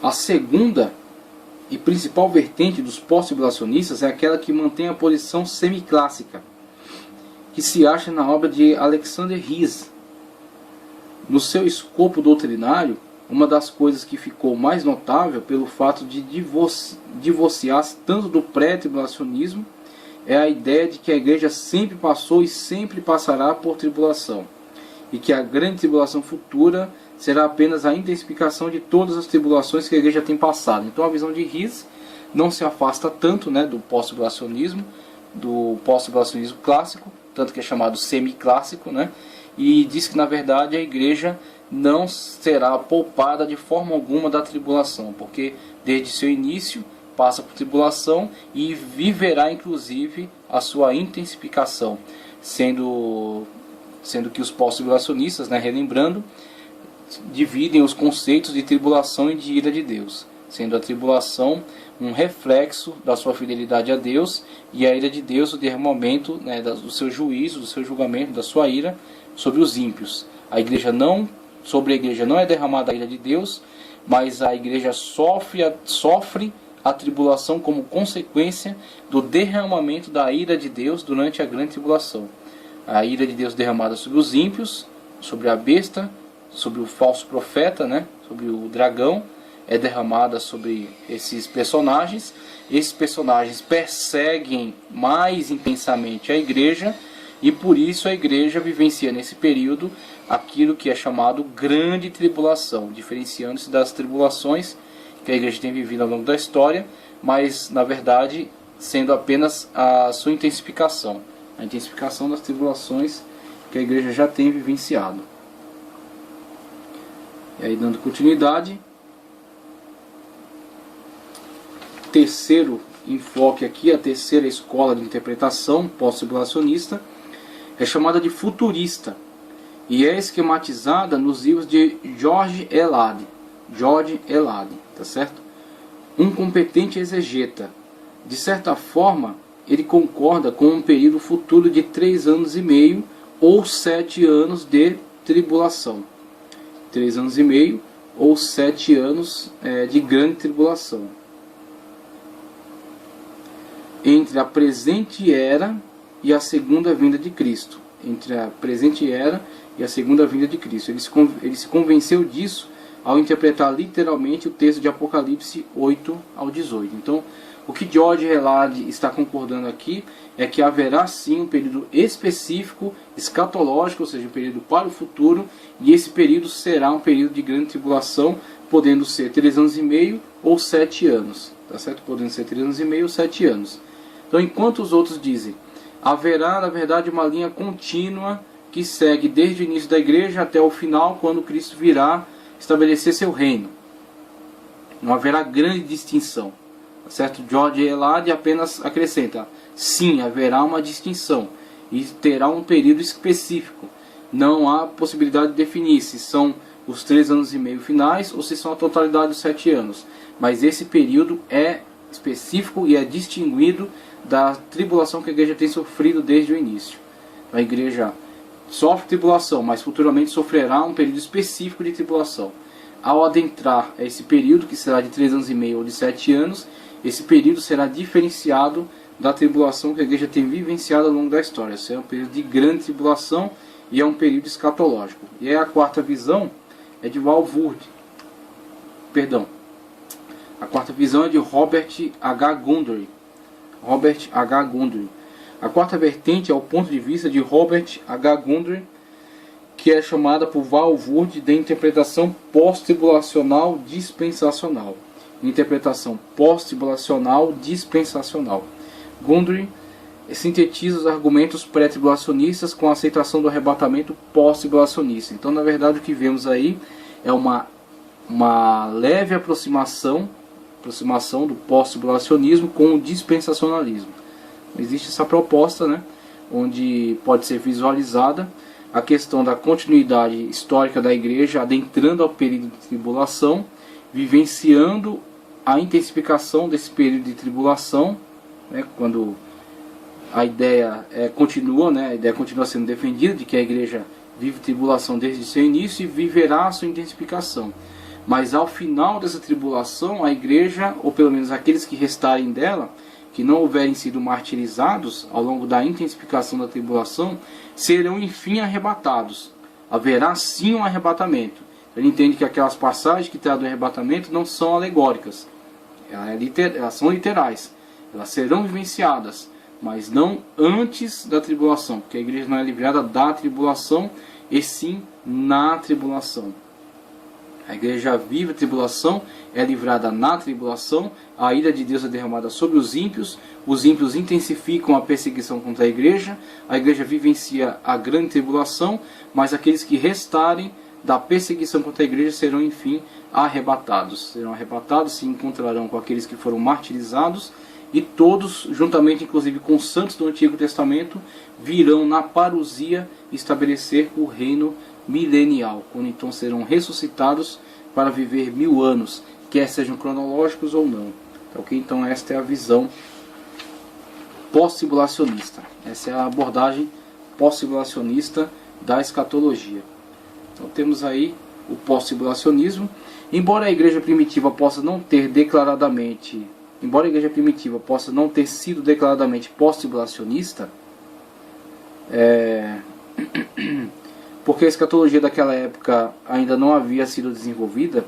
A segunda e principal vertente dos pós-tribulacionistas é aquela que mantém a posição semiclássica, que se acha na obra de Alexander Ries. No seu escopo doutrinário, uma das coisas que ficou mais notável pelo fato de divorciar-se tanto do pré-tribulacionismo é a ideia de que a igreja sempre passou e sempre passará por tribulação, e que a grande tribulação futura será apenas a intensificação de todas as tribulações que a igreja tem passado. Então a visão de Ries não se afasta tanto, né, do pós-tribulacionismo clássico, tanto que é chamado semiclássico, né, e diz que na verdade a igreja não será poupada de forma alguma da tribulação, porque desde seu início passa por tribulação e viverá inclusive a sua intensificação, sendo que os pós-tribulacionistas, né, relembrando, dividem os conceitos de tribulação e de ira de Deus, sendo a tribulação um reflexo da sua fidelidade a Deus, e a ira de Deus o derramamento, né, do seu juízo, do seu julgamento, da sua ira sobre os ímpios. Sobre a igreja não é derramada a ira de Deus, mas a igreja sofre a tribulação como consequência do derramamento da ira de Deus durante a grande tribulação. A ira de Deus derramada sobre os ímpios, sobre a besta, sobre o falso profeta, né, sobre o dragão, é derramada sobre esses personagens. Esses personagens perseguem mais intensamente a igreja, e por isso a igreja vivencia nesse período aquilo que é chamado grande tribulação, diferenciando-se das tribulações que a igreja tem vivido ao longo da história, mas na verdade sendo apenas a sua intensificação, a intensificação das tribulações que a igreja já tem vivenciado. E aí, dando continuidade, terceiro enfoque aqui, a terceira escola de interpretação pós-tribulacionista é chamada de futurista, e é esquematizada nos livros de George Elad, tá certo? Um competente exegeta. De certa forma, ele concorda com um período futuro de 3 anos e meio ou 7 anos de tribulação. 3 anos e meio ou 7 anos de grande tribulação. Entre a presente era e a segunda vinda de Cristo. Entre a presente era e a segunda vinda de Cristo. Ele se convenceu disso ao interpretar literalmente o texto de Apocalipse 8 ao 18. Então, o que George Elad está concordando aqui é que haverá sim um período específico, escatológico, ou seja, um período para o futuro, e esse período será um período de grande tribulação, podendo ser 3 anos e meio ou 7 anos. Tá certo? Podendo ser 3 anos e meio ou 7 anos. Então, enquanto os outros dizem, haverá, na verdade, uma linha contínua que segue desde o início da igreja até o final, quando Cristo virá estabelecer seu reino. Não haverá grande distinção. Certo? George Elad apenas acrescenta, sim, haverá uma distinção e terá um período específico. Não há possibilidade de definir se são os 3 anos e meio finais ou se são a totalidade dos 7 anos. Mas esse período é específico e é distinguido da tribulação que a igreja tem sofrido desde o início. A igreja sofre tribulação, mas futuramente sofrerá um período específico de tribulação. Ao adentrar esse período, que será de 3 anos e meio ou de 7 anos, esse período será diferenciado da tribulação que a igreja tem vivenciado ao longo da história. Esse é um período de grande tribulação e é um período escatológico. E aí a quarta visão é de Walvoord. A quarta visão é de Robert H. Gundry. A quarta vertente é o ponto de vista de Robert H. Gundry, que é chamada por Walvoord de interpretação pós-tribulacional dispensacional. Interpretação pós-tribulacional dispensacional. Gundry sintetiza os argumentos pré-tribulacionistas com a aceitação do arrebatamento pós-tribulacionista. Então, na verdade, o que vemos aí é uma leve aproximação do pós-tribulacionismo com o dispensacionalismo. Existe essa proposta, né, onde pode ser visualizada a questão da continuidade histórica da igreja adentrando ao período de tribulação, vivenciando a intensificação desse período de tribulação, né, quando a ideia continua sendo defendida de que a igreja vive tribulação desde seu início e viverá a sua intensificação. Mas ao final dessa tribulação, a igreja, ou pelo menos aqueles que restarem dela, que não houverem sido martirizados ao longo da intensificação da tribulação, serão enfim arrebatados. Haverá sim um arrebatamento. Ele entende que aquelas passagens que trazem do arrebatamento não são alegóricas, elas são literais. Elas serão vivenciadas, mas não antes da tribulação, porque a igreja não é livrada da tribulação, e sim na tribulação. A igreja vive a tribulação, é livrada na tribulação, a ira de Deus é derramada sobre os ímpios intensificam a perseguição contra a igreja vivencia a grande tribulação, mas aqueles que restarem da perseguição contra a igreja serão enfim arrebatados. Serão arrebatados, se encontrarão com aqueles que foram martirizados, e todos, juntamente inclusive com os santos do Antigo Testamento, virão na parousia estabelecer o reino milenial, quando então serão ressuscitados para viver 1000 anos, quer sejam cronológicos ou não. Ok? Então esta é a visão pós-tribulacionista. Essa é a abordagem pós-tribulacionista da escatologia. Então temos aí o pós-tribulacionismo. Embora a igreja primitiva possa não ter sido declaradamente pós-tribulacionista, porque a escatologia daquela época ainda não havia sido desenvolvida,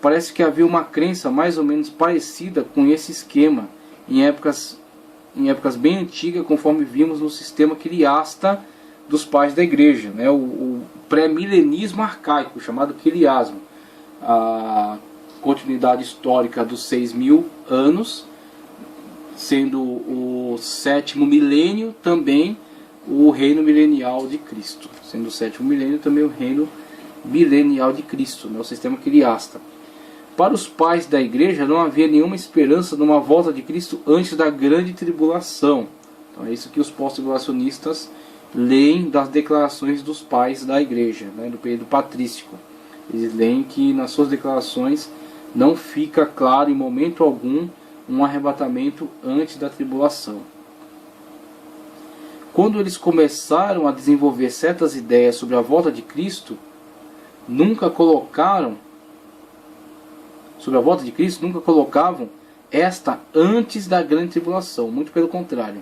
parece que havia uma crença mais ou menos parecida com esse esquema em épocas bem antigas, conforme vimos no sistema quiliasta dos pais da igreja, né? O pré-milenismo arcaico, chamado quiliasmo, a continuidade histórica dos 6.000 anos, sendo o 7º milênio também o reino milenial de Cristo, sendo o 7º milênio também o reino milenial de Cristo, né, o sistema quiliasta. Para os pais da igreja não havia nenhuma esperança de uma volta de Cristo antes da grande tribulação. Então é isso que os pós-tribulacionistas leem das declarações dos pais da igreja, né, do período patrístico. Eles leem que nas suas declarações não fica claro em momento algum um arrebatamento antes da tribulação. Quando eles começaram a desenvolver certas ideias sobre a volta de Cristo, nunca colocavam esta antes da grande tribulação. Muito pelo contrário.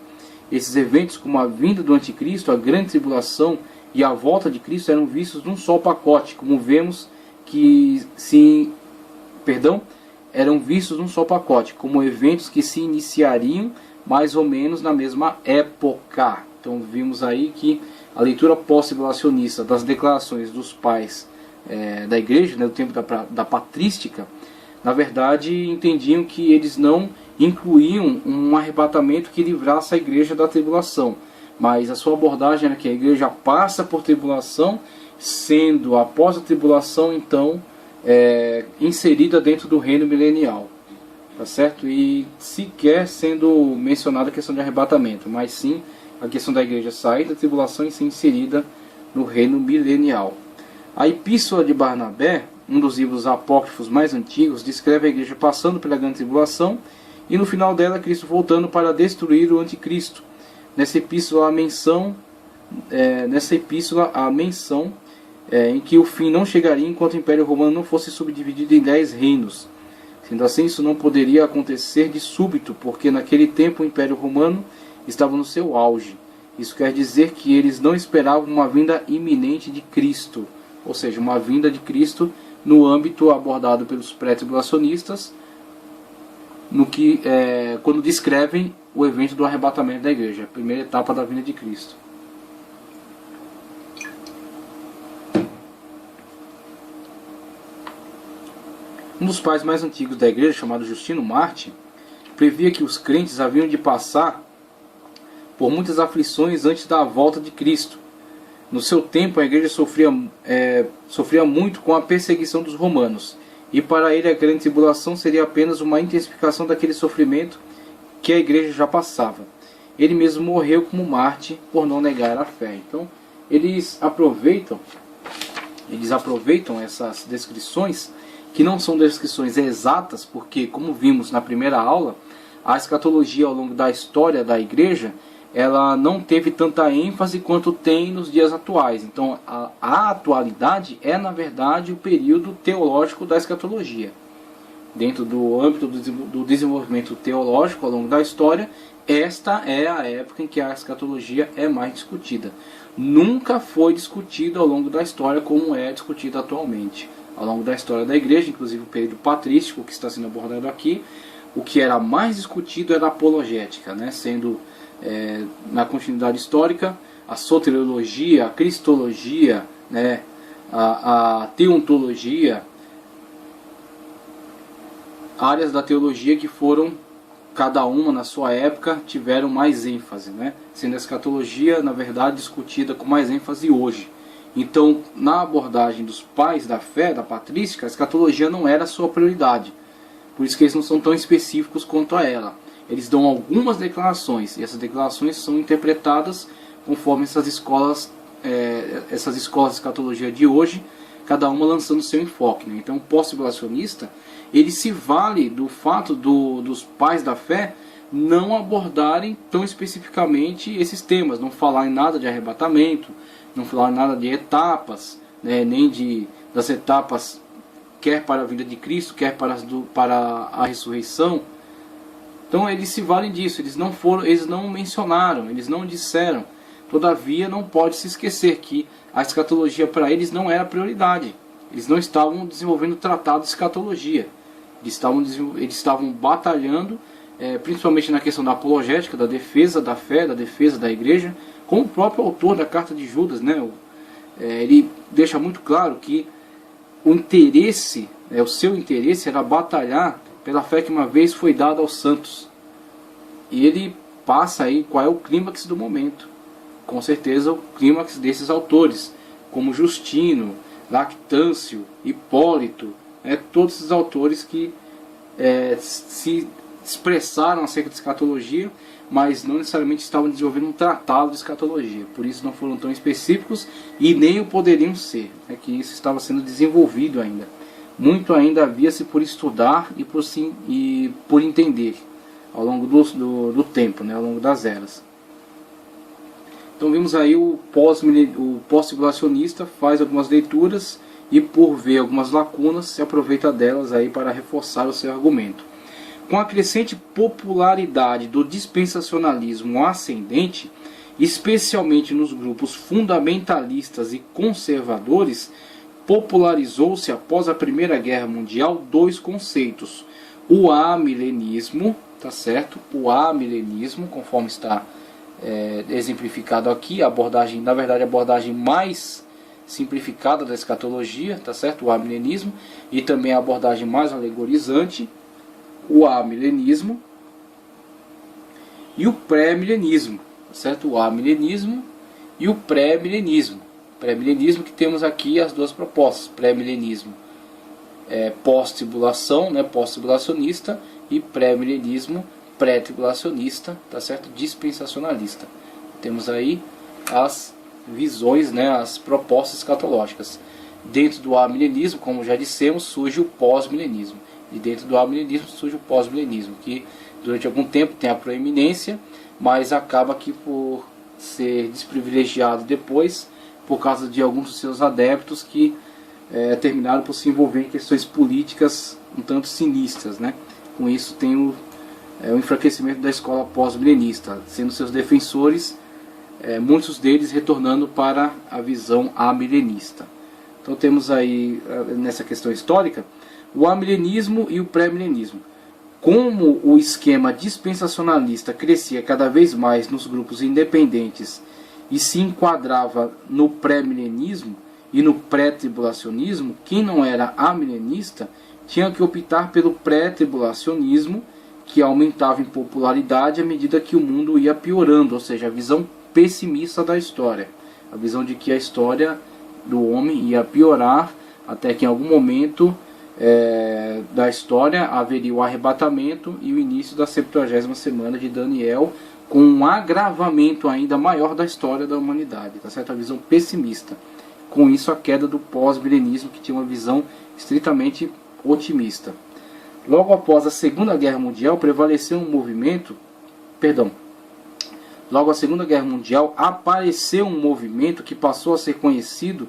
Esses eventos, como a vinda do anticristo, a grande tribulação e a volta de Cristo, eram vistos num só pacote, como vemos que eram vistos num só pacote, como eventos que se iniciariam mais ou menos na mesma época. Então vimos aí que a leitura pós-tribulacionista das declarações dos pais da igreja, né, do tempo da patrística, na verdade entendiam que eles não incluíam um arrebatamento que livrasse a igreja da tribulação, mas a sua abordagem era que a igreja passa por tribulação, sendo após a tribulação então inserida dentro do reino milenial, tá certo? E sequer sendo mencionada a questão de arrebatamento, mas sim a questão da igreja sair da tribulação e ser inserida no reino milenial. A Epístola de Barnabé, um dos livros apócrifos mais antigos, descreve a igreja passando pela grande tribulação e no final dela Cristo voltando para destruir o anticristo. Nessa epístola a menção em que o fim não chegaria enquanto o Império Romano não fosse subdividido em 10 reinos. Sendo assim, isso não poderia acontecer de súbito, porque naquele tempo o Império Romano estava no seu auge. Isso quer dizer que eles não esperavam uma vinda iminente de Cristo, ou seja, uma vinda de Cristo no âmbito abordado pelos pré-tribulacionistas, quando descrevem o evento do arrebatamento da igreja, a primeira etapa da vinda de Cristo. Um dos pais mais antigos da igreja, chamado Justino Marte, previa que os crentes haviam de passar por muitas aflições antes da volta de Cristo. No seu tempo, a igreja sofria muito com a perseguição dos romanos, e para ele a grande tribulação seria apenas uma intensificação daquele sofrimento que a igreja já passava. Ele mesmo morreu como Marte por não negar a fé. Então, eles aproveitam essas descrições, que não são descrições exatas, porque, como vimos na primeira aula, a escatologia ao longo da história da igreja, ela não teve tanta ênfase quanto tem nos dias atuais. Então a atualidade é, na verdade, o período teológico da escatologia. Dentro do âmbito do desenvolvimento teológico ao longo da história, esta é a época em que a escatologia é mais discutida. Nunca foi discutida ao longo da história como é discutida atualmente. Ao longo da história da igreja, inclusive o período patrístico que está sendo abordado aqui, o que era mais discutido era a apologética, né? Sendo na continuidade histórica a soteriologia, a cristologia, né? a teontologia, áreas da teologia que foram, cada uma na sua época, tiveram mais ênfase, né? Sendo a escatologia, na verdade, discutida com mais ênfase hoje. Então, na abordagem dos pais da fé, da patrística, a escatologia não era a sua prioridade. Por isso que eles não são tão específicos quanto a ela. Eles dão algumas declarações, e essas declarações são interpretadas conforme essas escolas de escatologia de hoje, cada uma lançando seu enfoque, né? Então o pós-tribulacionista, ele se vale do fato dos pais da fé não abordarem tão especificamente esses temas, não falar em nada de arrebatamento, não falar em nada de etapas, né? Nem das etapas quer para a vinda de Cristo, quer para a ressurreição. Então eles se valem disso, eles não mencionaram, eles não disseram. Todavia não pode se esquecer que a escatologia para eles não era prioridade. Eles não estavam desenvolvendo tratado de escatologia. Eles estavam batalhando, principalmente na questão da apologética, da defesa da fé, da defesa da igreja, como o próprio autor da carta de Judas, né? Ele deixa muito claro que o seu interesse era batalhar pela fé que uma vez foi dada aos santos. E ele passa aí qual é o clímax do momento. Com certeza o clímax desses autores, como Justino, Lactâncio, Hipólito, todos esses autores que se expressaram acerca de escatologia, mas não necessariamente estavam desenvolvendo um tratado de escatologia. Por isso não foram tão específicos e nem o poderiam ser, que isso estava sendo desenvolvido ainda. Muito ainda havia-se por estudar e por entender ao longo do tempo, né, ao longo das eras. Então vimos aí o pós-tribulacionista faz algumas leituras e, por ver algumas lacunas, se aproveita delas aí para reforçar o seu argumento. Com a crescente popularidade do dispensacionalismo ascendente, especialmente nos grupos fundamentalistas e conservadores, popularizou-se após a Primeira Guerra Mundial dois conceitos: o amilenismo, tá certo? O amilenismo, conforme está exemplificado aqui, a abordagem mais simplificada da escatologia, tá certo? O amilenismo, e também a abordagem mais alegorizante, o amilenismo, e o pré-milenismo, tá certo? O amilenismo e o pré-milenismo. Pré-milenismo, que temos aqui as duas propostas: pré-milenismo pós-tribulação, né, pós-tribulacionista, e pré-milenismo pré-tribulacionista, tá certo? Dispensacionalista. Temos aí as visões, né, as propostas escatológicas. Dentro do amilenismo, como já dissemos, surge o pós-milenismo. E dentro do amilenismo surge o pós-milenismo, que durante algum tempo tem a proeminência, mas acaba que por ser desprivilegiado depois, por causa de alguns dos seus adeptos que terminaram por se envolver em questões políticas um tanto sinistras, né? Com isso tem o enfraquecimento da escola pós-milenista, sendo seus defensores, muitos deles retornando para a visão amilenista. Então temos aí, nessa questão histórica, o amilenismo e o pré-milenismo. Como o esquema dispensacionalista crescia cada vez mais nos grupos independentes e se enquadrava no pré-milenismo e no pré-tribulacionismo, quem não era amilenista tinha que optar pelo pré-tribulacionismo, que aumentava em popularidade à medida que o mundo ia piorando, ou seja, a visão pessimista da história, a visão de que a história do homem ia piorar até que em algum momento da história haveria o arrebatamento e o início da 70ª semana de Daniel, com um agravamento ainda maior da história da humanidade, tá certo? A visão pessimista. Com isso, a queda do pós-milenismo, que tinha uma visão estritamente otimista. Logo após a Segunda Guerra Mundial, prevaleceu um movimento, logo a Segunda Guerra Mundial, apareceu um movimento que passou a ser conhecido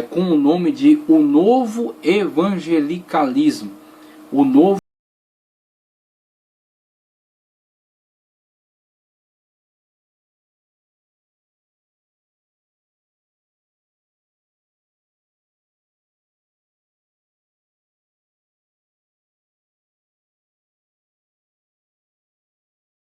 com o nome de o Novo Evangelicalismo. O Novo